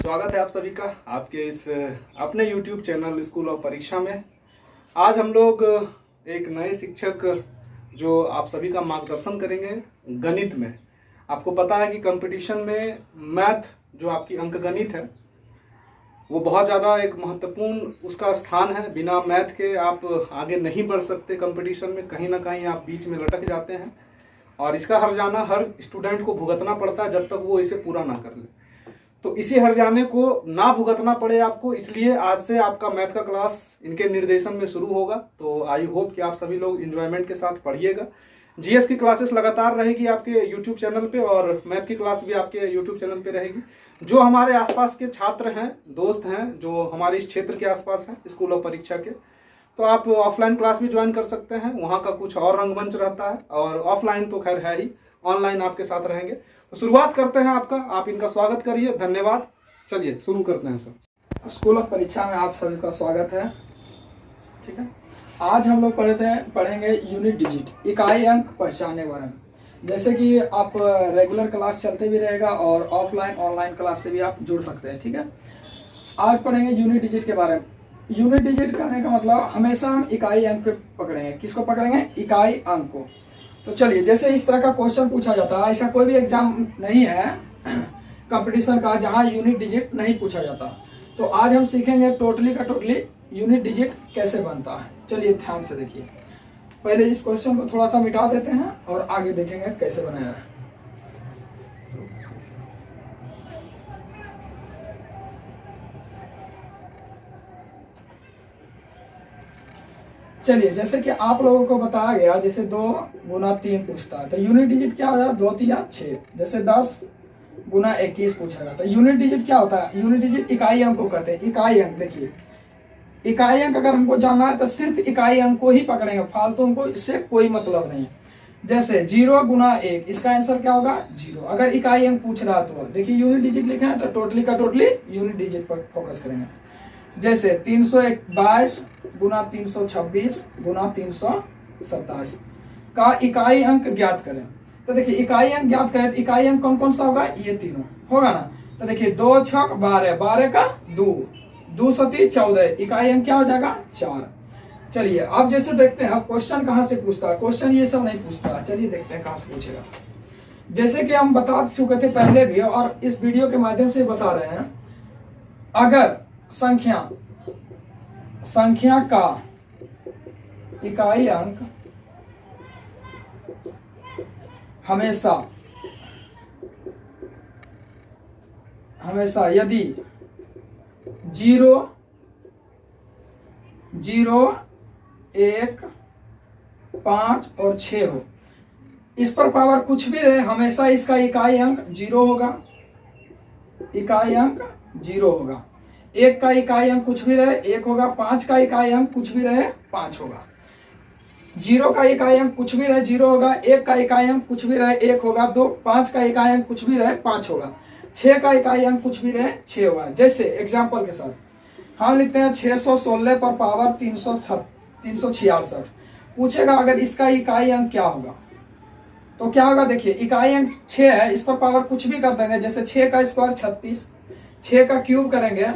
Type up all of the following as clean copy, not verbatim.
स्वागत है आप सभी का आपके इस अपने YouTube चैनल स्कूल ऑफ परीक्षा में। आज हम लोग एक नए शिक्षक जो आप सभी का मार्गदर्शन करेंगे गणित में। आपको पता है कि कंपटीशन में मैथ जो आपकी अंकगणित है वो बहुत ज़्यादा एक महत्वपूर्ण उसका स्थान है। बिना मैथ के आप आगे नहीं बढ़ सकते कंपटीशन में, कहीं ना कहीं आप बीच में लटक जाते हैं और इसका हर्जाना हर स्टूडेंट को भुगतना पड़ता है जब तक वो इसे पूरा ना कर ले। तो इसी हर्जाने को ना भुगतना पड़े आपको, इसलिए आज से आपका मैथ का क्लास इनके निर्देशन में शुरू होगा। तो आई होप कि आप सभी लोग एंजॉयमेंट के साथ पढ़िएगा। जीएस की क्लासेस लगातार रहेगी आपके यूट्यूब चैनल पे और मैथ की क्लास भी आपके यूट्यूब चैनल पे रहेगी। जो हमारे आसपास के छात्र हैं, दोस्त हैं, जो हमारे इस क्षेत्र के आसपास हैं स्कूल ऑफ परीक्षा के, तो आप ऑफलाइन क्लास भी ज्वाइन कर सकते हैं। वहाँ का कुछ और रंगमंच रहता है और ऑफलाइन तो खैर है ही, ऑनलाइन आपके साथ रहेंगे। तो शुरुआत करते हैं आपका, आप इनका स्वागत करिए। धन्यवाद। चलिए शुरू करते हैं सर। स्कूल ऑफ परीक्षा में आप सभी का स्वागत है। ठीक है, आज हम लोग पढ़ेंगे यूनिट डिजिट, इकाई अंक पहचानने वाले। जैसे कि आप रेगुलर क्लास चलते भी रहेगा और ऑफलाइन ऑनलाइन क्लास से भी आप जुड़ सकते हैं। ठीक है, आज पढ़ेंगे यूनिट डिजिट के बारे में। यूनिट डिजिट करने का मतलब हमेशा हम इकाई अंक पे पकड़ेंगे। किसको पकड़ेंगे? इकाई अंक को। तो चलिए, जैसे इस तरह का क्वेश्चन पूछा जाता है, ऐसा कोई भी एग्जाम नहीं है कंपटीशन का जहां यूनिट डिजिट नहीं पूछा जाता। तो आज हम सीखेंगे टोटली का टोटली यूनिट डिजिट कैसे बनता है। चलिए ध्यान से देखिए। पहले इस क्वेश्चन को थोड़ा सा मिटा देते हैं और आगे देखेंगे कैसे बनाया है। चलिए, जैसे कि आप लोगों को बताया गया, जैसे 2 गुना 3 पूछता है तो यूनिट डिजिट क्या हो जाता है? 2 3 6। जैसे 10 गुना 21 पूछा जाता है। यूनिट डिजिट क्या होता है? यूनिट डिजिट इकाई अंक को कहते हैं। इकाई अंक, देखिए इकाई अंक अगर हमको जानना है तो सिर्फ इकाई अंक को ही पकड़ेंगे, फालतू हमको इससे कोई मतलब नहीं। जैसे 0 गुना 1, इसका आंसर क्या होगा? 0। अगर इकाई अंक पूछ रहा तो देखिए यूनिट डिजिट लिखे हैं तो टोटली का टोटली यूनिट डिजिट पर फोकस करेंगे। जैसे 322 गुना 326 गुना 327 का इकाई अंक ज्ञात करें। तो देखिए इकाई अंक ज्ञात करें तो इकाई अंक कौन कौन सा होगा? ये तीनों होगा ना। तो देखिए 2 छक 12, 12 का 2, 2 सती 14, इकाई अंक क्या हो जाएगा? 4। चलिए अब जैसे देखते हैं, अब क्वेश्चन कहाँ से पूछता है। क्वेश्चन ये सब नहीं पूछता। चलिए देखते हैं कहाँ से पूछेगा। जैसे कि हम बता चुके थे पहले भी और इस वीडियो के माध्यम से बता रहे हैं, अगर संख्या का इकाई अंक हमेशा यदि 0 0 1 5 और 6 हो, इस पर पावर कुछ भी रहे, हमेशा इसका इकाई अंक 0 होगा। इकाई अंक 0 होगा। 1 का इकाई अंक कुछ भी रहे 1 होगा। 5 का इकाई अंक कुछ भी रहे 5 होगा। 0 का इकाई अंक कुछ भी रहे 0 होगा। 1 का इकाई अंक कुछ भी रहे 1 होगा। 5 का इकाई अंक कुछ भी रहे 5 होगा। 6 का इकाई अंक कुछ भी रहे 6 होगा। जैसे एग्जाम्पल के साथ हम लिखते हैं 616 पर पावर 366 पूछेगा अगर इसका इकाई अंक क्या होगा तो क्या होगा? देखिए इकाई अंक 6 है, इस पर पावर कुछ भी कर देंगे। जैसे 6 का स्क्वायर 36, 6 का क्यूब करेंगे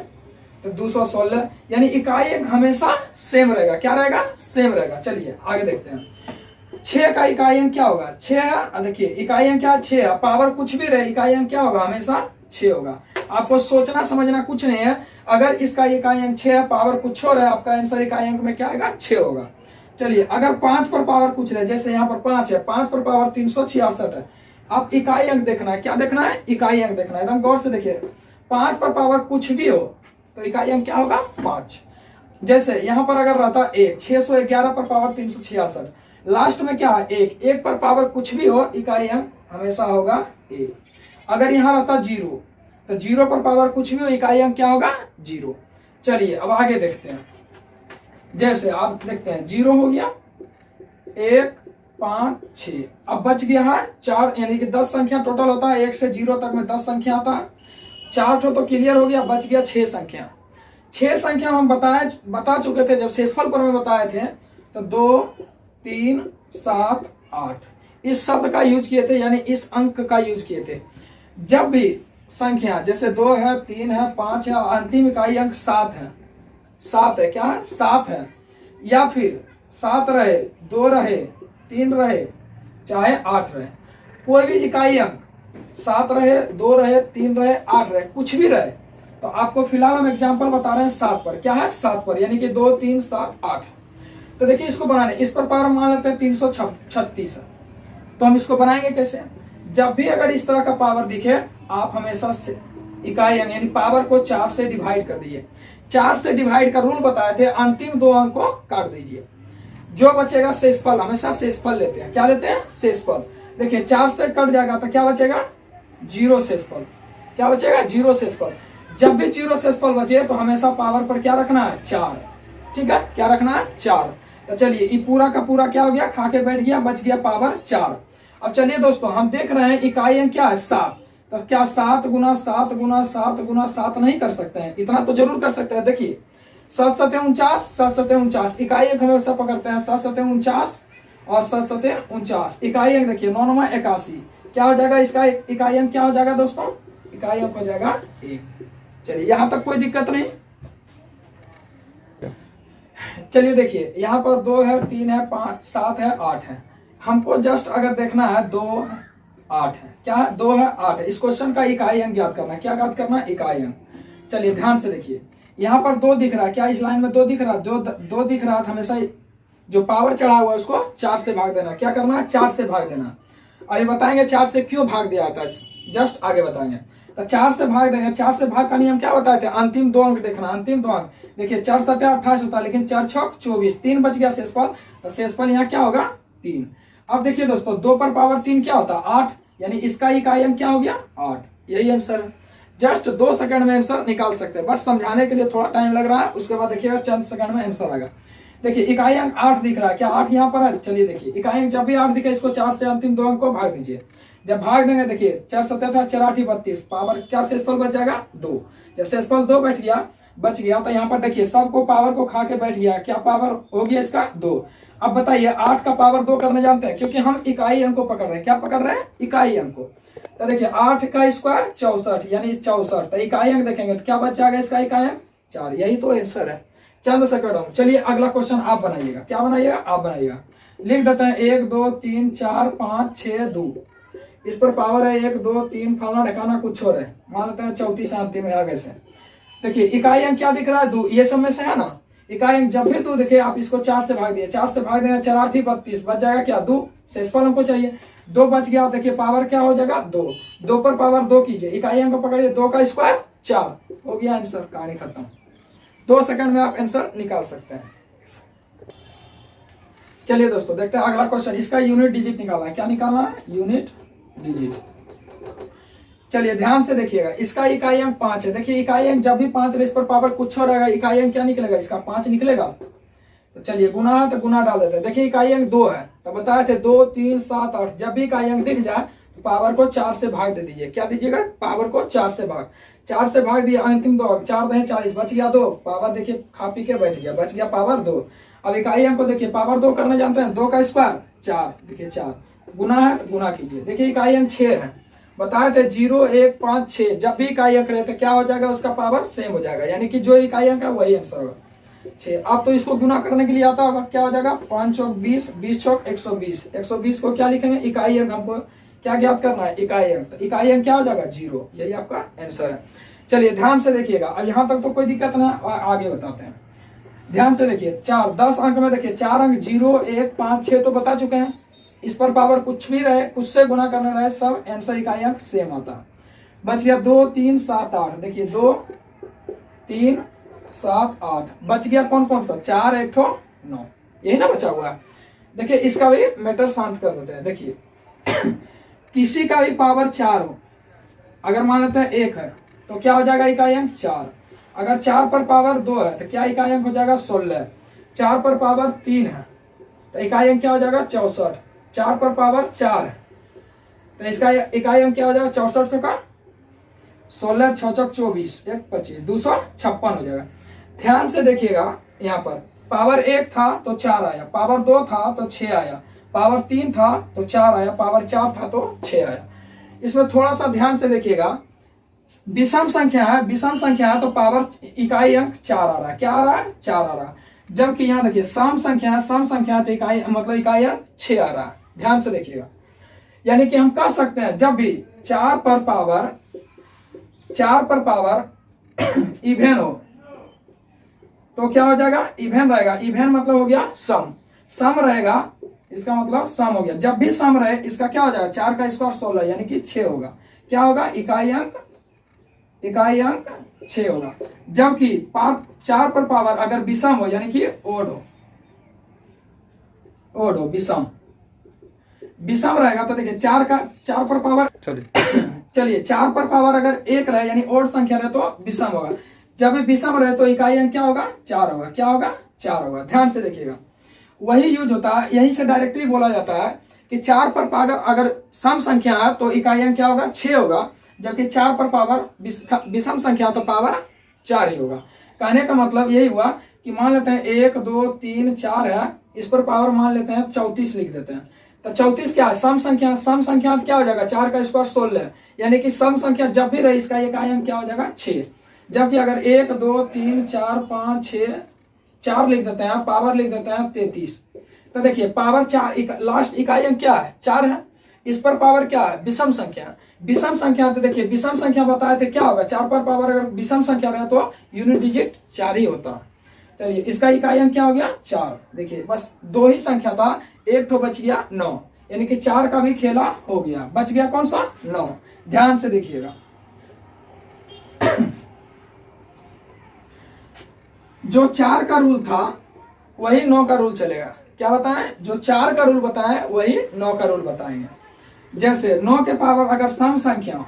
तो 216, यानी इकाई अंक हमेशा सेम रहेगा। क्या रहेगा? सेम रहेगा। चलिए आगे देखते हैं। 6 का इकाई अंक क्या होगा? 6 है। देखिए इकाई अंक क्या? 6 है। पावर कुछ भी रहे इकाई अंक क्या होगा? हमेशा 6 होगा। आपको सोचना समझना कुछ नहीं है। अगर इसका इकाई अंक 6 है, पावर कुछ और है, आपका आंसर इकाई अंक में क्या आएगा? 6 होगा। चलिए अगर 5 पर पावर कुछ रहे, जैसे यहाँ पर 5 है, 5 पर पावर 366 है। आप इकाई अंक देखना है। क्या देखना है? इकाई अंक देखना है। एकदम गौर से देखिए, 5 पर पावर कुछ भी हो तो इकाई अंक क्या होगा? 5। जैसे यहाँ पर अगर रहता 1, 611 पर पावर 366, लास्ट में क्या है? 1 पर पावर कुछ भी हो इकाई अंक हमेशा होगा 1। अगर यहाँ रहता 0 तो 0 पर पावर कुछ भी हो इकाई अंक क्या होगा? 0। चलिए अब आगे देखते हैं। जैसे आप देखते हैं 0 हो गया, 1 5 6, अब बच गया है 4, यानी कि 10 संख्या टोटल होता है। 1 से 0 तक में 10 संख्या आता है। 4 तो क्लियर हो गया, बच गया 6 संख्या। 6 संख्या हम बता चुके थे जब शेषफल पर में बताए थे। तो 2 3 7 8 इस शब्द का यूज किए थे, यानी इस अंक का यूज किए थे। जब भी संख्या, जैसे 2 है, 3 है, 5 है, अंतिम इकाई अंक 7 है, 7 है, क्या है 7 है, या फिर 7 रहे, 2 रहे, 3 रहे, चाहे 8 रहे, कोई भी इकाई अंक 7 रहे, 2 रहे, 3 रहे, 8 रहे, कुछ भी रहे, तो आपको फिलहाल हम एग्जांपल बता रहे हैं 7 पर, क्या है 7 पर, यानी कि 2 3 7 8। तो देखिए इसको बनाने, इस पर पावर मान लेते हैं 336 है, तो हम इसको बनाएंगे कैसे? जब भी अगर इस तरह का पावर दिखे, आप हमेशा इकाई अंक यानी पावर को 4 से डिवाइड कर दीजिए। 4 से डिवाइड का रूल बताए थे, अंतिम 2 अंक को काट दीजिए, जो बचेगा शेषफल, हमेशा शेषफल लेते हैं। क्या लेते हैं? शेषफल। देखिए 4 से कट जाएगा तो क्या बचेगा? 0 शेषफल। क्या बचेगा? 0 शेषफल। जब भी 0 शेषफल बचे तो हमेशा पावर पर क्या रखना है? 4। ठीक है, क्या रखना है? 4। तो चलिए ये पूरा का पूरा क्या हो गया? खा के बैठ गया, बच गया पावर 4। अब चलिए दोस्तों, हम देख रहे हैं इकाई अंक क्या है? 7। तो क्या 7 गुना 7 गुना 7 गुना 7 नहीं कर सकते हैं? इतना तो जरूर कर सकते हैं। देखिए 7 7 49, 7 7 49, इकाई अंक हमेशा पकड़ते हैं। 7 7 49 और 7 7 49, इकाई अंक देखिए 9 9 81, क्या हो जाएगा इसका इकाई अंक? क्या हो जाएगा दोस्तों? इकाई अंक हो जाएगा 1। चलिए यहां तक कोई दिक्कत नहीं। चलिए देखिए यहाँ पर 2 है, 3 है, 5 7 है, 8 है। हमको जस्ट अगर देखना है 2 8 है, क्या है? 2 है, 8 है। इस क्वेश्चन का इकाई अंक ज्ञात करना है। क्या ज्ञात करना है? इकाई अंक। चलिए ध्यान से देखिए, यहाँ पर 2 दिख रहा है, क्या इस लाइन में 2 दिख रहा है? 2 दिख रहा है, हमेशा जो पावर चढ़ा हुआ है उसको 4 से भाग देना। क्या करना है? 4 से भाग देना। और ये बताएंगे 4 से क्यों भाग दिया जाता है, जस्ट आगे बताएंगे। तो 4 से भाग देंगे। 4 से भाग का नियम क्या बताए थे? अंतिम 2 अंक देखना, अंतिम 2 अंक। देखिए 4 7 28 होता है, लेकिन 4 6 24, 3 बच गया शेषफल। तो शेषफल यहाँ क्या होगा? 3। अब देखिए दोस्तों, 2 पर पावर 3 क्या होता है? 8, यानी इसका इकाई अंक क्या हो गया? 8। यही आंसर है। जस्ट 2 सेकंड में आंसर निकाल सकते हैं, बट समझाने के लिए थोड़ा टाइम लग रहा है, उसके बाद देखिएगा चंद सेकंड में आंसर आएगा। देखिए इकाई अंक 8 दिख रहा है, क्या 8 यहाँ पर है? चलिए देखिए इकाई अंक जब भी 8 दिखे, इसको 4 से अंतिम 2 अंक को भाग दीजिए। जब भाग देंगे देखिए 4 7 8 4 8 32, पावर क्या शेषफल बच जाएगा? 2। जब शेषफल 2 बच गया तो यहाँ पर देखिए सबको पावर को खा के बैठ गया। क्या पावर हो गया इसका? 2। अब बताइए 8 का पावर 2 करने जानते हैं, क्योंकि हम इकाई अंक को पकड़ रहे हैं। क्या पकड़ रहे हैं? इकाई अंक को। तो देखिए 8 का स्क्वायर 64, यानी 64। तो इकाई अंक देखेंगे तो क्या बच जाएगा इसका इकाई अंक? 4। यही तो आंसर है। चंद सेकंड। चलिए अगला क्वेश्चन आप बनाइएगा। क्या बनाइएगा? आप बनाइएगा। लिख देते हैं 1 2 3 4 5 6 2। इस पर पावर है 1 2 3 फलाना ढकाना कुछ और है, मान लेते हैं 34 अंतिम है आगे से। देखिए इकाई अंक क्या दिख रहा है? 2। ये सब में से है ना इकाई अंक। जब भी 2 दिखे आप इसको 4 से भाग दिए। 4 से भाग देना 4 8 32, बच जाएगा क्या? 2। शेषफल हमको चाहिए। 2 बच गया। देखिए पावर क्या हो जाएगा? 2। 2 पर पावर 2 कीजिए, इकाई अंक को पकड़िए, 2 का स्क्वायर 4। हो गया आंसर, कहानी खत्म। 2 सेकंड में आप आंसर निकाल सकते हैं। चलिए दोस्तों देखते हैं अगला क्वेश्चन। इसका यूनिट डिजिट निकालना है। क्या निकालना है? Unit digit. चलिए ध्यान से देखिएगा, इसका इकाई अंक 5 है। देखिए इकाई अंक जब भी 5 रहे, इस पर पावर कुछ हो रहेगा, इकाई अंक क्या निकलेगा? इसका 5 निकलेगा। तो चलिए गुना है तो गुना डाल देते हैं। देखिए इकाई अंक 2 है, तो बताए थे 2 3 7 8। जब भी इकाई अंक दिख जाए तो पावर को 4 से भाग दे दीजिए। क्या दीजिएगा? पावर को 4 से भाग। 4 से भाग दिया, अंतिम 2 अंक 4 दे 40, बच गया 2। पावर देखिए खा पी के बैठ गया, बच गया पावर 2। अब इकाई अंक को देखिए पावर 2 करना जानते हैं। 2 का स्क्वायर 4, देखिए 4। गुना है तो गुना कीजिए। देखिए इकाई अंक 6 है, बताए थे 0 1 5 6। जब भी इकाई अंक रहे तो क्या हो जाएगा? उसका पावर सेम हो जाएगा, यानी कि जो इकाई अंक है वही आंसर होगा 6। अब तो इसको गुना करने के लिए आता होगा। क्या हो जाएगा? 5 चौक 20, 20 चौक 120। 120 को क्या लिखेंगे? इकाई अंक। हमको क्या ज्ञात करना है? इकाई अंक। तो इकाई अंक क्या हो जाएगा? 0। यही आपका आंसर है। चलिए ध्यान से देखिएगा, अब यहाँ तक तो कोई दिक्कत ना, आगे बताते हैं। ध्यान से देखिए 4 10 अंक में देखिए 4 अंक 0 1 5 6 तो बता चुके हैं। इस पर पावर कुछ भी रहे, कुछ से गुना करना रहे, सब आंसर इकाई अंक सेम आता है। बच गया 2 3 7 8। देखिए 2 3 7 8 बच गया। कौन कौन सा? 4 1 9, यही ना बचा हुआ है। देखिए इसका भी मैटर शांत कर देते हैं। देखिए किसी का भी पावर 4 हो, अगर मान लेते हैं 1 है तो क्या हो जाएगा? इकाई अंक 4। अगर 4 पर पावर 2 है तो क्या इकाई अंक हो जाएगा? 16। 4 पर पावर 3 है तो इकाई अंक क्या हो जाएगा? 64। 4 पर पावर 4 है तो इसका इकाई अंक क्या हो जाएगा? 64 का 16 6 चौक 24 1 25 256 हो जाएगा। ध्यान से देखिएगा, यहाँ पर पावर 1 था तो 4 आया, पावर 2 था तो 6 आया, पावर 3 था तो 4 आया, पावर 4 था तो 6 आया। इसमें थोड़ा सा ध्यान से देखिएगा, विषम संख्या है, विषम संख्या है तो पावर इकाई अंक 4 आ रहा है। क्या आ रहा है? 4 आ रहा है। जबकि यहाँ देखिए सम संख्या है, सम संख्या है तो इकाई मतलब इकाई अंक 6 आ रहा है। ध्यान से देखिएगा, यानी कि हम कह सकते हैं जब भी 4 पर पावर इवेन हो तो क्या हो जाएगा? इवेन रहेगा। इवेन मतलब हो गया सम, सम रहेगा, इसका मतलब सम हो गया। जब भी सम रहे इसका क्या हो जाएगा? 4 का स्क्वायर 16 यानी कि 6 होगा। क्या होगा? इकाई अंक 6 होगा। जबकि 4 पर पावर अगर विषम हो यानी कि ओड हो, विषम रहेगा तो देखिए 4 पर पावर चलिए 4 पर पावर अगर 1 रहे यानी ओड संख्या रहे तो विषम होगा। जब भी विषम रहे तो इकाई अंक क्या होगा? 4 होगा। क्या होगा? 4 होगा। ध्यान से देखिएगा, वही यूज होता है, यहीं से डायरेक्टली बोला जाता है कि 4 पर पावर अगर सम संख्या है तो इकाई अंक क्या होगा? 6 होगा। जबकि 4 पर पावर विषम संख्या तो पावर 4 ही होगा। कहने का मतलब यही हुआ कि मान लेते हैं 1 2 3 4 है, इस पर पावर मान लेते हैं 34 लिख देते हैं। तो 34 क्या है? सम संख्या। सम संख्या क्या हो जाएगा? 4 का स्क्वायर 16 यानी कि सम संख्या जब भी रहे इसका इकाई अंक क्या हो जाएगा? 6। जबकि अगर 1 2 3 4 5 6 4 लिख देते हैं, पावर लिख देते हैं 33, तो देखिए पावर 4 लास्ट इकाई अंक क्या है? 4 है। इस पर पावर क्या है? विषम संख्या। विषम संख्या तो देखिए विषम संख्या बताए थे क्या होगा? 4 पर पावर अगर विषम संख्या रहे तो यूनिट डिजिट 4 ही होता। चलिए इसका इकाई अंक क्या हो गया? 4। देखिए बस 2 ही संख्या था, एक तो बच गया 9, यानी कि 4 का भी खेला हो गया। बच गया कौन सा? 9। ध्यान से देखिएगा, जो 4 का रूल था वही 9 का रूल चलेगा। क्या बताएं? जो 4 का रूल बताएं वही 9 का रूल बताएंगे। जैसे 9 के पावर अगर सम संख्या हो,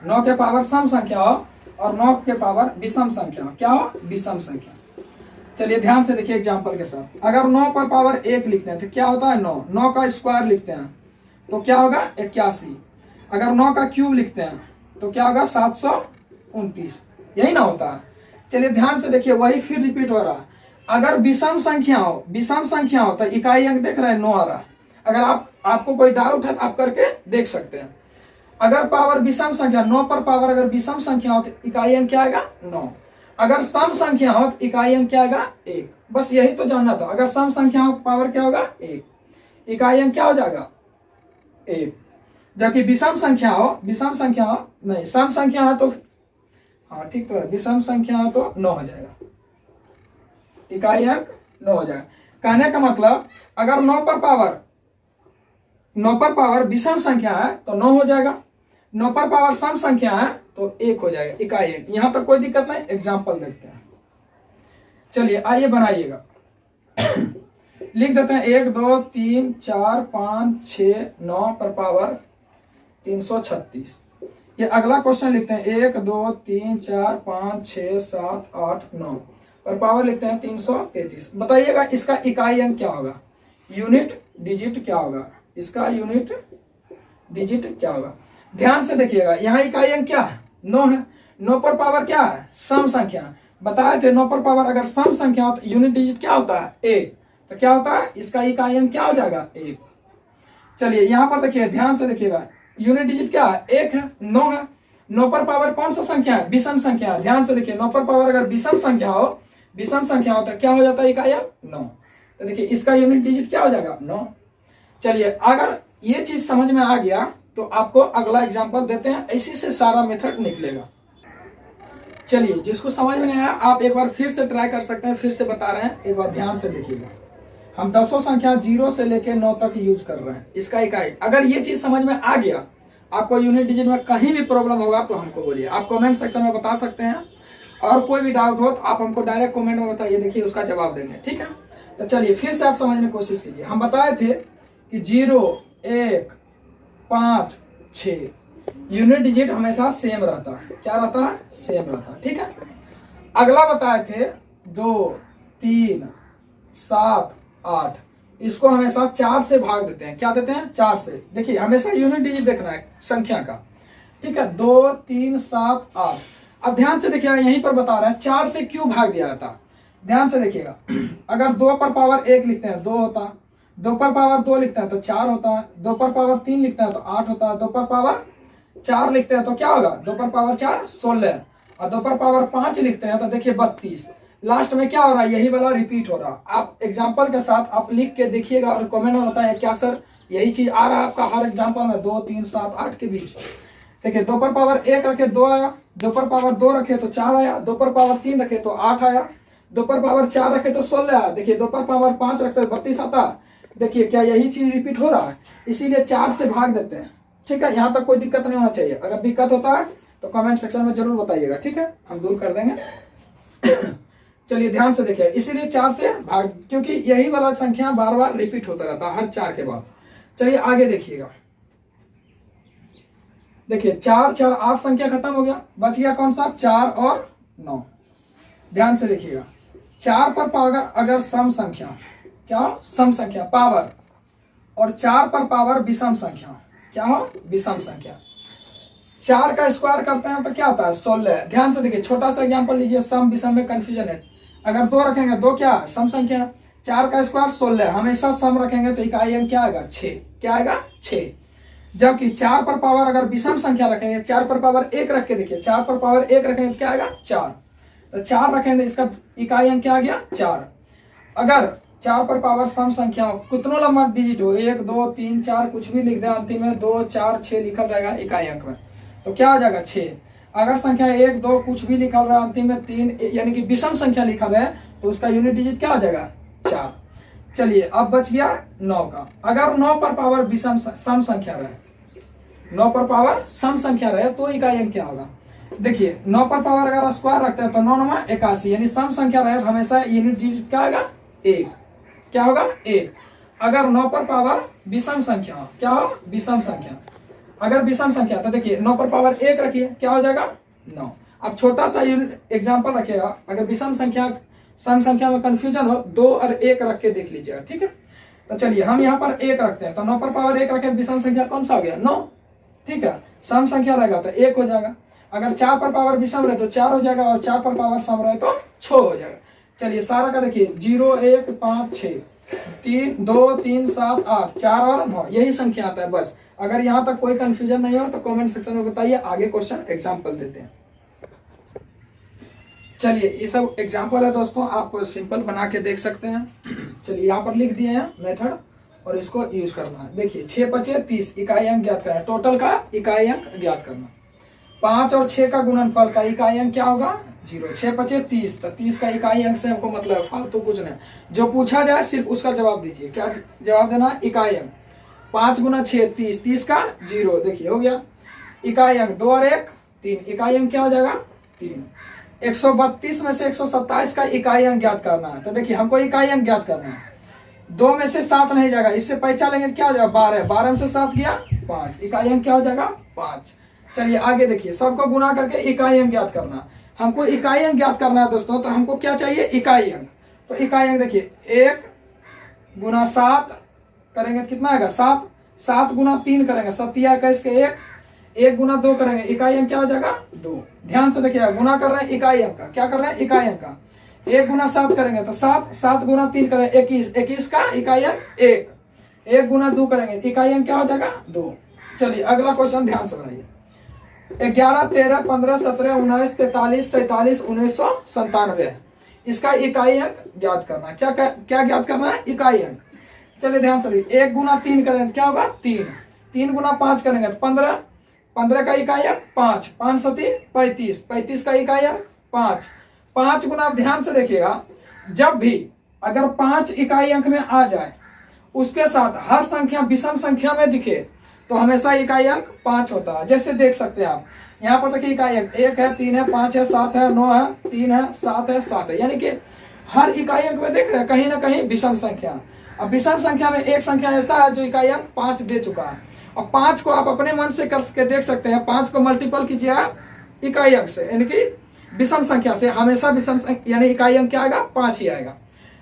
9 के पावर सम संख्या हो और 9 के पावर विषम संख्या हो, क्या हो? विषम संख्या। चलिए ध्यान से देखिए एग्जांपल के साथ। अगर 9 पर पावर 1 लिखते हैं तो क्या होता है? 9। 9 का स्क्वायर लिखते हैं तो क्या होगा? 81। अगर 9 का क्यूब लिखते हैं तो क्या होगा? 729। यही ना होता है। चलिए ध्यान से देखिए, वही फिर रिपीट हो रहा है। अगर विषम संख्या हो तो इकाई अंक देख रहे हैं 9 आ रहा है। अगर आपको कोई डाउट है तो आप करके देख सकते हैं। अगर पावर विषम संख्या 9 पर पावर अगर विषम संख्या हो तो इकाई अंक क्या आएगा? 9। अगर सम संख्या हो तो इकाई अंक क्या आएगा? 1। बस यही तो जानना था। अगर सम संख्या हो पावर क्या होगा? 1। इकाई अंक क्या हो जाएगा? 1। जबकि विषम संख्या हो नहीं, सम संख्या हो तो हाँ ठीक तो है, विषम संख्या हो तो 9 हो जाएगा, इकाई अंक 9 हो जाएगा। कहने का मतलब अगर 9 पर पावर विषम संख्या है तो 9 हो जाएगा, 9 पर पावर सम संख्या है तो 1 हो जाएगा, इकाई अंक। यहां तक कोई दिक्कत नहीं। एग्जाम्पल देखते हैं। चलिए आइए बनाइएगा। लिख देते हैं 1 2 3 4 5 6 9 पर पावर 336। ये अगला क्वेश्चन लिखते हैं 1 2 3 4 5 6 7 8 9 पर पावर लिखते हैं 333। बताइएगा इसका इकाई अंक क्या होगा? यूनिट डिजिट क्या होगा? इसका यूनिट डिजिट क्या होगा? ध्यान से देखिएगा, यहाँ इकाई अंक क्या है? 9 है। 9 पर पावर क्या है? सम संख्या। बताए थे 9 पर पावर अगर सम संख्या हो तो यूनिट डिजिट क्या होता है? 1। तो क्या होता है? इसका इकाई अंक क्या हो जाएगा? 1। चलिए यहाँ पर देखिए, ध्यान से देखिएगा, यूनिट डिजिट क्या है? 1 है, 9 है। 9 पर पावर कौन सा संख्या है? विषम संख्या है। ध्यान से देखिए, 9 पर पावर अगर विषम संख्या हो तो क्या हो जाता है? इकाई अंक 9। तो देखिए इसका यूनिट डिजिट क्या हो जाएगा? 9। चलिए अगर ये चीज समझ में आ गया तो आपको अगला एग्जांपल देते हैं, इसी से सारा मेथड निकलेगा। चलिए जिसको समझ में नहीं आया आप एक बार फिर से ट्राई कर सकते हैं, फिर से बता रहे हैं, एक बार ध्यान से देखिएगा। हम 10 संख्या 0 से लेकर 9 तक यूज कर रहे हैं। इसका इकाई अगर ये चीज समझ में आ गया, आपको यूनिट डिजिट में कहीं भी प्रॉब्लम होगा तो हमको बोलिए, आप कमेंट सेक्शन में बता सकते हैं। और कोई भी डाउट हो तो आप हमको डायरेक्ट कमेंट में बताइए, देखिए उसका जवाब देंगे। ठीक है, तो चलिए फिर से आप समझने की कोशिश कीजिए। हम बताए थे कि 0 1 5 6 यूनिट डिजिट हमेशा सेम रहता है। क्या रहता है? सेम रहता है। ठीक है, अगला बताए थे 2 3 7 8, इसको हमेशा 4 से भाग देते हैं। क्या देते हैं? 4 से। देखिए हमेशा यूनिट डिजिट देखना है संख्या का। ठीक है, 2 3 7 8। अब ध्यान से देखिएगा, यहीं पर बता रहे हैं 4 से क्यों भाग दिया जाता। ध्यान से देखिएगा, अगर 2 पर पावर 1 लिखते हैं 2 होता, 2 पर पावर 2 लिखते हैं तो 4 होता है, 2 पर पावर 3 लिखते हैं तो 8 होता है, 2 पर पावर 4 लिखते हैं तो क्या होगा, 2 पर पावर 4 16, और 2 पर पावर 5 लिखते हैं तो देखिए 32। लास्ट में क्या हो रहा है, यही वाला रिपीट हो रहा है। आप एग्जाम्पल के साथ आप लिख के देखिएगा और कमेंट में बताइए क्या सर यही चीज आ रहा है आपका हर एग्जाम्पल में, 2 3 7 8 के बीच। देखिए 2 पर पावर 1 रखे 2 आया, 2 पर पावर 2 रखे तो 4 आया, 2 पर पावर 3 रखे तो 8 आया, 2 पर पावर 4 रखे तो 16 आया। देखिए 2 पर पावर 5 रखते तो 32 आता। देखिए क्या यही चीज रिपीट हो रहा है, इसीलिए 4 से भाग देते हैं। ठीक है, यहाँ तक कोई दिक्कत नहीं होना चाहिए। अगर दिक्कत होता है तो कमेंट सेक्शन में जरूर बताइएगा, ठीक है, हम दूर कर देंगे। चलिए ध्यान से देखिए, इसीलिए 4 से भाग, क्योंकि यही वाला संख्या बार बार रिपीट होता रहता है हर 4 के बाद। चलिए आगे देखिएगा, देखिए 4 4 8 संख्या खत्म हो गया, बच गया कौन सा, 4 और 9। ध्यान से देखिएगा, 4 पर पावर अगर सम संख्या, क्या सम संख्या पावर, और 4 पर पावर विषम संख्या, क्या हो विषम संख्या, 4 का स्क्वायर करते हैं तो क्या आता है 16। ध्यान से देखिए, छोटा सा एग्जांपल लीजिए, सम विषम में कंफ्यूजन है। अगर 2 रखेंगे, 2 क्या सम संख्या, 4 का स्क्वायर 16, हमेशा सम रखेंगे तो इकाई अंक क्या आएगा 6, क्या आएगा 6। जबकि 4 पर पावर अगर विषम संख्या रखेंगे, 4 पर पावर 1 रख के देखिए, 4 पर पावर 1 रखेंगे तो क्या आएगा 4, तो 4 रखेंगे इसका इकाई अंक क्या आ गया 4। अगर 4 पर पावर सम संख्या कितनों लंबा डिजिट हो, 1 2 3 4 कुछ भी लिख दे, अंतिम में 2 4 6 लिखल रहेगा इकाई अंक में, तो क्या हो जाएगा 6। अगर संख्या 1 2 कुछ भी लिखल रहा अंतिम में 3 यानी कि विषम संख्या लिखल है तो उसका यूनिट डिजिट क्या हो जाएगा 4। चलिए अब बच गया 9 का। अगर 9 पर पावर विषम सम संख्या रहे, 9 पर पावर सम संख्या रहे तो इकाई अंक क्या होगा। देखिए 9 पर पावर अगर स्क्वायर रखते हैं तो 9 9 81, यानी सम संख्या रहे तो हमेशा यूनिट डिजिट क्या आएगा 1, क्या होगा 1। अगर 9 पर पावर विषम संख्या, क्या हो विषम संख्या, अगर विषम संख्या तो देखिए 9 पर पावर 1 रखिए, क्या हो जाएगा 9। अब छोटा सा एग्जांपल रखिएगा, अगर विषम संख्या सम संख्या में कंफ्यूजन हो 2 और 1 रख के देख लीजिएगा, ठीक है। तो चलिए हम यहाँ पर 1 रखते हैं, तो 9 पर पावर 1 रखे विषम संख्या कौन सा हो गया 9, ठीक है। सम संख्या रहेगा तो 1 हो जाएगा। अगर 4 पर पावर विषम रहे तो 4 हो जाएगा, और 4 पर पावर सम रहे तो 6 हो जाएगा। चलिए सारा का देखिए 0 1 5 6 3 2 3 7 8 4 और 9, यही संख्या आता है बस। अगर यहाँ तक कोई कंफ्यूजन नहीं हो तो कमेंट सेक्शन में बताइए, आगे क्वेश्चन एग्जाम्पल देते हैं। चलिए ये सब एग्जाम्पल है दोस्तों, आप सिंपल बना के देख सकते हैं। चलिए यहाँ पर लिख दिए हैं मेथड और इसको यूज करना है। देखिए 6 5 30 इकाई अंक ज्ञात करना है, टोटल का इकाई अंक ज्ञात करना। 5 और 6 का गुणनफल का इकाई अंक क्या होगा 0। 6 5 30, तो 30 का इकाई अंक से हमको मतलब फालतू कुछ नहीं, जो पूछा जाए सिर्फ उसका जवाब दीजिए। क्या जवाब देना, इकाई अंक। 5 गुना 6 30, 30 का 0, देखिए हो गया इकाई अंक। 2 और 1 3, इकाई अंक क्या हो जाएगा 3। 132 में से 127 का इकाई अंक ज्ञात करना है, तो देखिए हमको इकाई अंक ज्ञात करना है। 2 में से 7 नहीं जाएगा, इससे पैसा लेंगे क्या हो जाएगा 12, 12 में से 7 गया 5, इकाई अंक क्या हो जाएगा 5। चलिए आगे देखिए, सबको गुना करके इकाई अंक ज्ञात करना। हमको इकाई अंक ज्ञात करना है दोस्तों, तो हमको क्या चाहिए इकाई अंक। तो इकाई अंक देखिए 1 गुना 7 करेंगे कितना आएगा 7, 7 गुना 3 करेंगे 7 21 के 1, 1 गुना 2 करेंगे इकाई अंक क्या हो जाएगा 2। ध्यान से देखिएगा, गुना कर रहे हैं इकाई अंक का, क्या कर रहे हैं इकाई अंक का। 1 गुना 7 करेंगे तो 7, 7 गुना 3 करेंगे 21, 21 का इकाई अंक 1, 1 गुना 2 करेंगे इकाई अंक क्या हो जाएगा 2। चलिए अगला क्वेश्चन ध्यान से बनाइए। 11 13 15 17 19 43 47 1997, इसका इकाई अंक ज्ञात करना। क्या क्या ज्ञात करना है इकाई अंक। चलिए ध्यान से, 1 गुना 3 करेंगे क्या होगा 3, 3 गुना 5 करेंगे तो 15, 15 का इकाई अंक 5, 5 7 35, 35 का इकाई अंक 5, 5 गुना। ध्यान से देखिएगा, जब भी अगर 5 इकाई अंक में आ जाए उसके साथ हर संख्या विषम संख्या में दिखे तो हमेशा इकाई अंक 5 होता है। जैसे देख सकते हैं आप यहाँ पर देखिए इकाई अंक 1 है 3 है 5 है 7 है 9 है 3 है 7 है 7 है, यानी कि हर इकाई अंक में देख रहे हैं कहीं ना कहीं विषम संख्या। अब विषम संख्या में एक संख्या ऐसा है जो इकाई अंक 5 दे चुका है, और 5 को आप अपने मन से करके देख सकते हैं। 5 को मल्टीपल कीजिए इकाई अंक से, यानी कि विषम संख्या से, हमेशा विषम यानी इकाई अंक क्या आएगा 5 ही आएगा।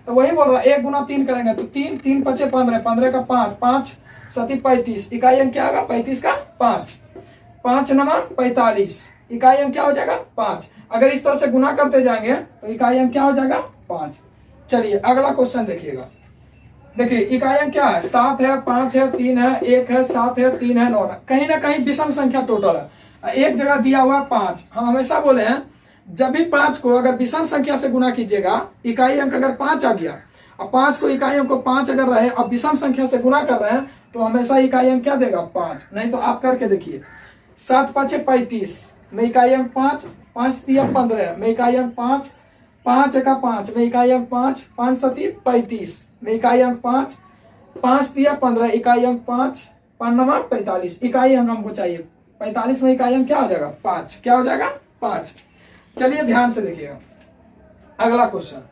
तो वही बोल रहा है 1 गुना 3 करेंगे तो 3, 3 5 15, 15 का 5, 5 7 35, इकाई अंक क्या आएगा 35 का 5, 5 9 45, इकाई अंक क्या हो जाएगा 5। अगर इस तरह से गुना करते जाएंगे तो इकाई अंक क्या हो जाएगा 5। चलिए अगला क्वेश्चन देखिएगा। देखिए इकाई अंक क्या है, 7 है, 5 है, 3 है, 1 है, 7 है, 3 है, 9 है। कहीं ना कहीं विषम संख्या टोटल है। एक जगह दिया हुआ है 5। हम हमेशा बोले हैं जब भी 5 को अगर विषम संख्या से गुना कीजिएगा, इकाई अंक अगर 5 आ गया और 5 को इकाई अंक को 5 अगर रहे और विषम संख्या से गुना कर रहे हैं तो हमेशा इकाई अंक क्या देगा, 5। नहीं तो आप करके देखिए, 7 5 35 में इकाई अंक 5, 5 3 15 में इकाई अंक 5, 5 1 5 में इकाई अंक 5, 5 7 35 में इकाई अंक 5, 5 3 15 इकाई अंक 5, 5 9 45 इकाई अंक हमको चाहिए। 45 में इकाई अंक क्या हो जाएगा, 5। क्या हो जाएगा, 5। चलिए ध्यान से देखिएगा अगला क्वेश्चन।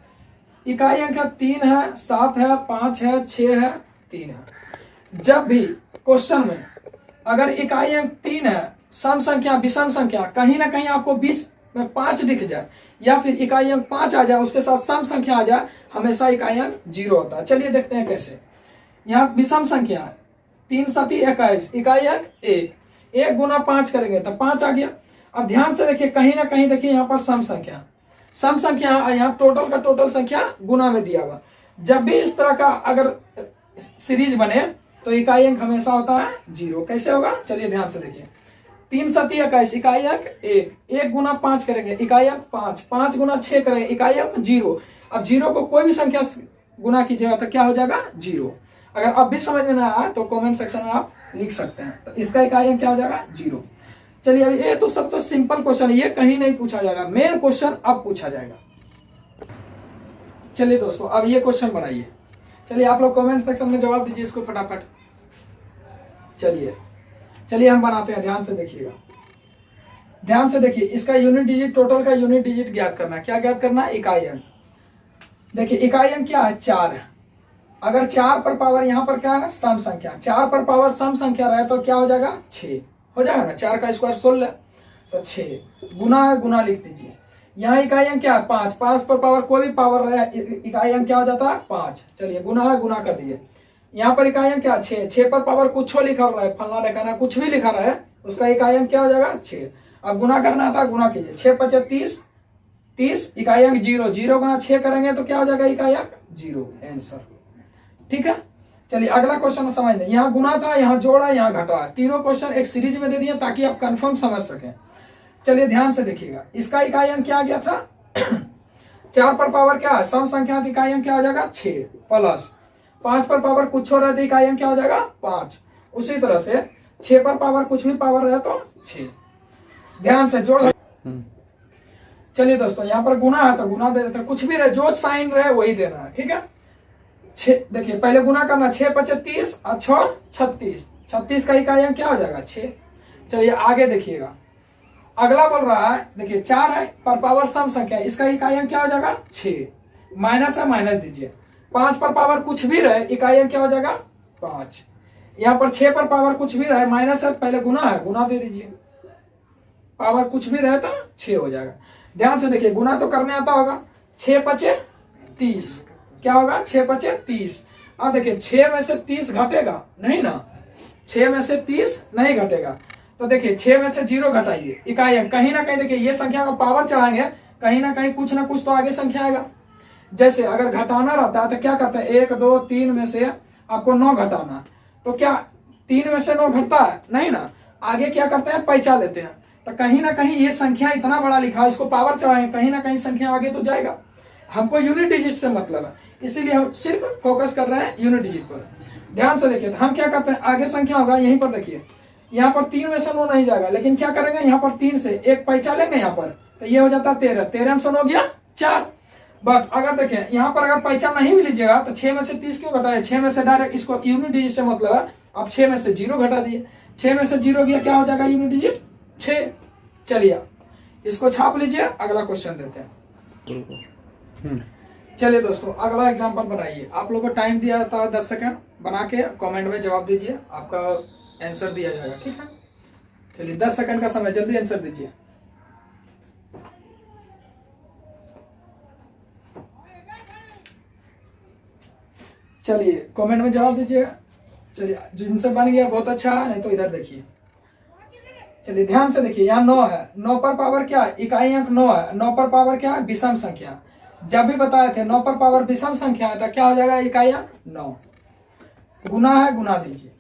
इकाई अंक 3 है, 7 है, 5 है, 6 है, 3 है। जब भी क्वेश्चन में अगर इकाई अंक 3 है, सम संख्या विषम संख्या कहीं ना कहीं आपको बीच में 5 दिख जाए या फिर इकाई अंक 5 आ जाए उसके साथ सम संख्या आ जाए, हमेशा इकाई अंक 0 होता है। चलिए देखते हैं कैसे। यहाँ विषम संख्या है, 3 7 21 इकाई अंक 1, 1 गुना 5 करेंगे तो 5 आ गया। अब ध्यान से देखिए कहीं ना कहीं देखिए यहाँ पर सम संख्या यहाँ टोटल का टोटल संख्या गुना में दिया हुआ। जब भी इस तरह का अगर सीरीज बने तो इकाई अंक हमेशा होता है 0। कैसे होगा, चलिए ध्यान से देखिए। 3 7 21 इकाई अंक 1, 1 गुना 5 करेंगे इकाई अंक 5, 5 गुना 6 करेंगे इकाई अंक 0। अब 0 को कोई भी संख्या गुना कीजिएगा तो क्या हो जाएगा, 0। अगर अब भी समझ में ना आए तो कमेंट सेक्शन में आप लिख सकते हैं। तो इसका इकाई अंक क्या हो जाएगा, 0। चलिए अभी ये तो सब तो सिंपल क्वेश्चन है, ये कहीं नहीं पूछा जाएगा। मेन क्वेश्चन अब पूछा जाएगा। चलिए दोस्तों अब ये क्वेश्चन बनाइए। चलिए आप लोग कमेंट सेक्शन में जवाब दीजिए इसको फटाफट। चलिए हम बनाते हैं, ध्यान से देखिएगा। ध्यान से देखिए, इसका यूनिट डिजिट, टोटल का यूनिट डिजिट ज्ञात करना है। क्या ज्ञात करना है, इकाई अंक। देखिए इकाई अंक क्या है, 4 है। अगर 4 पर पावर यहाँ पर क्या है, सम संख्या, 4 पर पावर सम संख्या रहे तो क्या हो जाएगा, 6 हो जाएगा ना। 4 का स्क्वायर 16 तो 6 गुना है, गुना लिख दीजिए। यहाँ इकाई अंक क्या है, 5, 5 पर पावर कोई भी पावर रहे इकाई अंक क्या हो जाता है, 5। चलिए गुना है, गुना कर दिए। यहाँ पर इकाई अंक क्या, 6, 6 पर पावर कुछ लिखा रहा है, फलना ढकाना कुछ भी लिखा रहा है, उसका इकाई अंक क्या हो जाएगा, 6। अब गुना करना था, गुना कीजिए। 6 5 30, 30 इकाई अंक 0, 0 गुना 6 करेंगे तो क्या हो जाएगा, इकाई अंक 0। आंसर ठीक है। चलिए अगला क्वेश्चन समझ लें। यहाँ गुना था, यहाँ जोड़ा, यहाँ घटा, तीनों क्वेश्चन एक सीरीज में दे दिए ताकि आप कंफर्म समझ सकें। चलिए ध्यान से देखिएगा, इसका इकाई अंक क्या आ गया था 4 पर पावर क्या है, सम संख्या इकाई अंक क्या हो जाएगा, 6 प्लस 5 पर पावर कुछ हो रहा है तो इकाई अंक क्या हो जाएगा, 5। उसी तरह से 6 पर पावर कुछ भी पावर रहे तो 6। ध्यान से जोड़। चलिए दोस्तों यहाँ पर गुना है तो गुना दे देते हैं, कुछ भी रहे जो साइन रहे वही देना है, ठीक है। 6 देखिए पहले गुना करना, 6 5 30 और 6 36, 36 का इकाई अंक क्या हो जाएगा, 6। चलिए आगे देखिएगा, अगला बोल रहा है, देखिए 4 है पर पावर सम संख्या, इसका इकाई अंक क्या हो जाएगा, 6। माइनस है, माइनस दीजिए। 5 पर पावर कुछ भी रहे इकाई अंक क्या हो जाएगा, 5। यहाँ पर 6 पर पावर कुछ भी रहे, माइनस है, पहले गुना है, गुना दे दीजिए। पावर कुछ भी रहे तो 6 हो जाएगा। ध्यान से देखिए, गुना तो करने आता होगा। 6 5 30 क्या होगा, 6 5 30। अब देखिए 6 में से 30 घटेगा नहीं ना, 6 में से 30 नहीं घटेगा। तो देखिए 6 में से 0 घटाइए, इकाई अंक कहीं ना कहीं देखिए ये संख्या को पावर चढ़ाएंगे, कहीं ना कहीं कुछ ना कुछ तो आगे संख्या आएगा। जैसे अगर घटाना रहता है तो क्या करते हैं, 1 2 3 में से आपको 9 घटाना, तो क्या 3 में से 9 घटता है नहीं ना, आगे क्या करते हैं, पैसा लेते हैं। तो कहीं ना कहीं ये संख्या इतना बड़ा लिखा है, इसको पावर चढ़ाएंगे, कहीं ना कहीं संख्या आगे तो जाएगा। हमको यूनिट डिजिट से मतलब है, इसीलिए हम सिर्फ फोकस कर रहे हैं यूनिट डिजिट पर। ध्यान से देखिए, तो हम क्या करते हैं, आगे संख्या होगा यहीं पर देखिए, यहाँ पर 3 में से 9 नहीं जाएगा, लेकिन क्या करेंगे, यहाँ पर 3 से एक पैसा लेंगे यहाँ पर, तो ये हो जाता है 13, 13 में से 9 गया 4। बट अगर देखें यहाँ पर अगर पैसा नहीं भी लीजिएगा तो 6 में से 30 क्यों घटाए, 6 में से डायरेक्ट, इसको यूनिट डिजिट से मतलब है, आप 6 में से 0 घटा दिए, 6 में से 0 गया, क्या हो जाएगा यूनिट डिजिट 6। चलिए इसको छाप लीजिए, अगला क्वेश्चन देते हैं। चलिए दोस्तों अगला एग्जांपल बनाइए। आप लोगों को टाइम दिया था 10 सेकंड, बना के कमेंट में जवाब दीजिए, आपका आंसर दिया जाएगा, ठीक है। चलिए 10 सेकंड का समय, जल्दी आंसर दीजिए। चलिए कमेंट में जवाब दीजिए। चलिए जिनसे बन गया बहुत अच्छा है, नहीं तो इधर देखिए। चलिए ध्यान से देखिए, यहाँ 9 है, 9 पर पावर क्या है, इकाई अंक 9 है, 9 पर पावर क्या है, विषम संख्या। जब भी बताए थे 9 पर पावर विषम संख्या है तो क्या हो जाएगा, इकाई अंक 9। गुना है, गुना दीजिए।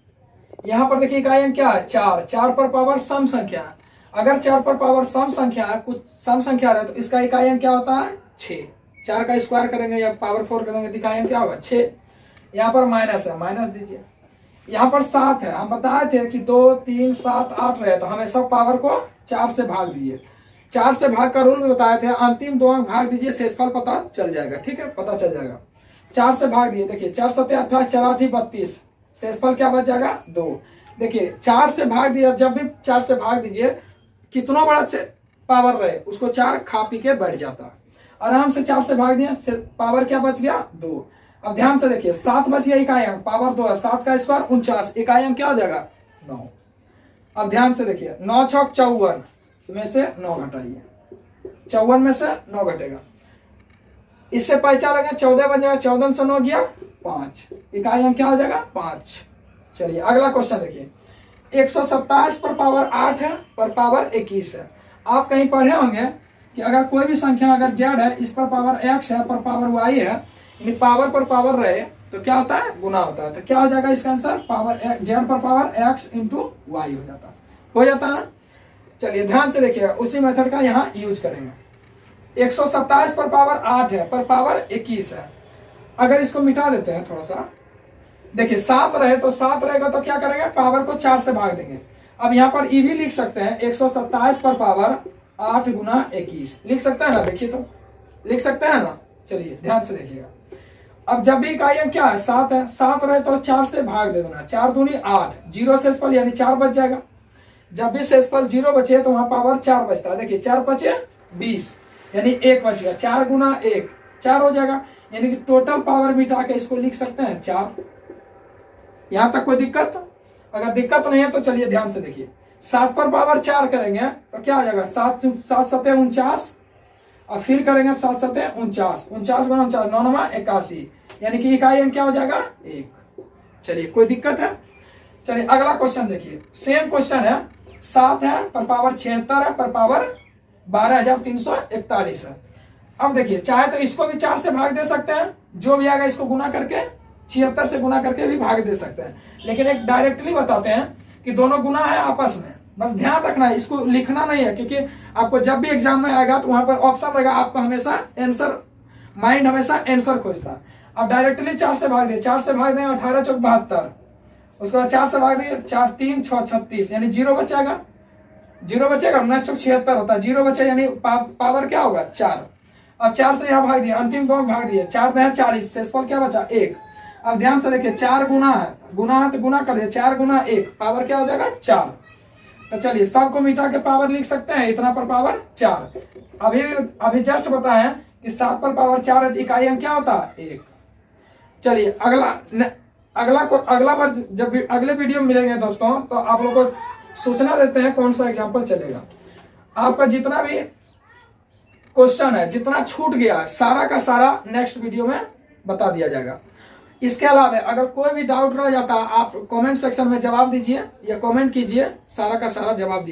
यहाँ पर देखिए इकाई अंक क्या है, 4। 4 पर पावर सम संख्या है। अगर 4 पर पावर सम संख्या है, कुछ सम संख्या रहे तो इसका इकाई अंक क्या होता है, 6। 4 का स्क्वायर करेंगे या पावर 4 करेंगे तो इकाई अंक क्या होगा, 6। यहाँ पर माइनस है, माइनस दीजिए। यहाँ पर 7 है, हम बताए थे कि 2, 3, 7, 8 रहे तो हमें सब पावर को 4 से भाग दीजिए। 4 से भाग का रूल भी बताए थे, अंतिम 2 अंक भाग दीजिए, शेषफल पता चल जाएगा। ठीक है, पता चल जाएगा। 4 से भाग दिए, देखिए 4 7 28, 4 8 32, शेषफल क्या बच जाएगा, 2। देखिए 4 से भाग दिया, जब भी 4 से भाग दीजिए कितना बड़ा से पावर रहे उसको 4 खा पी के बैठ जाता। आराम से 4 से भाग दिया, पावर क्या बच गया, 2। अब ध्यान से देखिए 7 बच गया, इकाई अंक पावर 2 है, 7 का स्क्वायर 49, इकाई अंक क्या हो जाएगा, 9। अब ध्यान से देखिए 9 छक 54 में से 9 घटाइए, 54 में से 9 घटेगा, इससे पैसा लगे 14 बन जाएगा, 14 से 9 गया 5, इकाई अंक क्या हो जाएगा, 5। चलिए अगला क्वेश्चन देखिए, 127 पर पावर 8 है, पर पावर 21 है। आप कहीं पढ़े होंगे कि अगर कोई भी संख्या अगर जेड है, इस पर पावर x है, पर पावर y है, यानी पावर पर पावर रहे तो क्या होता है, गुना होता है। तो क्या हो जाएगा इसका आंसर, पावर जेड पर पावर x इंटू वाई हो जाता है ना। चलिए ध्यान से देखिए, उसी मेथड का यहाँ यूज करेंगे। 127 पर पावर 8 है, पर पावर 21 है। अगर इसको मिटा देते हैं थोड़ा सा, देखिए 7 रहे तो 7 रहेगा तो क्या करेंगे, पावर को 4 से भाग देंगे। अब यहाँ पर ई भी लिख सकते हैं, 127 पर पावर 8 गुना 21 लिख सकते हैं ना, देखिए तो लिख सकते हैं ना। चलिए ध्यान से देखिएगा, अब जब भी इकाई अंक क्या है, 7 है, 7 रहे तो 4 से भाग दे देना, 4 दूनी 8, 0 शेषफल यानी 4 बच जाएगा। जब भी शेषफल 0 बचे तो वहां पावर 4 बचता है। देखिए 4 बचे 20 यानी 1 बच गया, 4 गुना 1 4 हो जाएगा, यानी कि टोटल पावर मिटा के इसको लिख सकते हैं 4। यहां तक कोई दिक्कत? अगर दिक्कत नहीं है तो चलिए ध्यान से देखिए, 7 पर पावर 4 करेंगे तो क्या हो जाएगा, 7 7 49, और फिर करेंगे 7 7 49, 49 गुना 49 9 9 81, यानी कि इकाई अंक क्या हो जाएगा, 1। चलिए कोई दिक्कत है? चलिए अगला क्वेश्चन देखिए, सेम क्वेश्चन है, 7 है पर पावर 76 है, पर पावर 12341 है। अब देखिए चाहे तो इसको भी 4 से भाग दे सकते हैं, जो भी आएगा इसको गुना करके 76 से गुना करके भी भाग दे सकते हैं, लेकिन एक डायरेक्टली बताते हैं कि दोनों गुना है आपस में। बस ध्यान रखना है, इसको लिखना नहीं है, क्योंकि आपको जब भी एग्जाम में आएगा तो वहां पर ऑप्शन रहेगा, आपको हमेशा आंसर, माइंड हमेशा आंसर खोजता है। अब डायरेक्टली 4 से भाग दिए, 4 से भाग दें 18 चौक 72, उसके बाद 4 से भाग दिए 4 3 6 36, यानी 0 बचेगा, 0 बचेगा, 19 चौक 76 होता है, 0 बचे यानी पावर क्या होगा, 4। अब 4 से यहाँ भाग दिया, अंतिम 2 भाग दिए, 4 दे 40, शेषफल क्या बचा, 1। अब ध्यान से देखिए 4 गुना है तो गुना कर दिया, 4 गुना 1 पावर क्या हो जाएगा, 4। तो चलिए सबको मिटा के पावर लिख सकते हैं, इतना पर पावर 4। अभी जस्ट बताएं कि 7 पर पावर 4 है, इकाई अंक क्या होता है, 1। चलिए अगला बार जब भी अगले वीडियो में मिलेंगे दोस्तों, तो आप लोगों को सूचना देते हैं कौन सा एग्जाम्पल चलेगा। आपका जितना भी क्वेश्चन है, जितना छूट गया सारा का सारा नेक्स्ट वीडियो में बता दिया जाएगा। इसके अलावा अगर कोई भी डाउट रह जाता, आप कमेंट सेक्शन में जवाब दीजिए या कमेंट कीजिए, सारा का सारा जवाब दीजिए।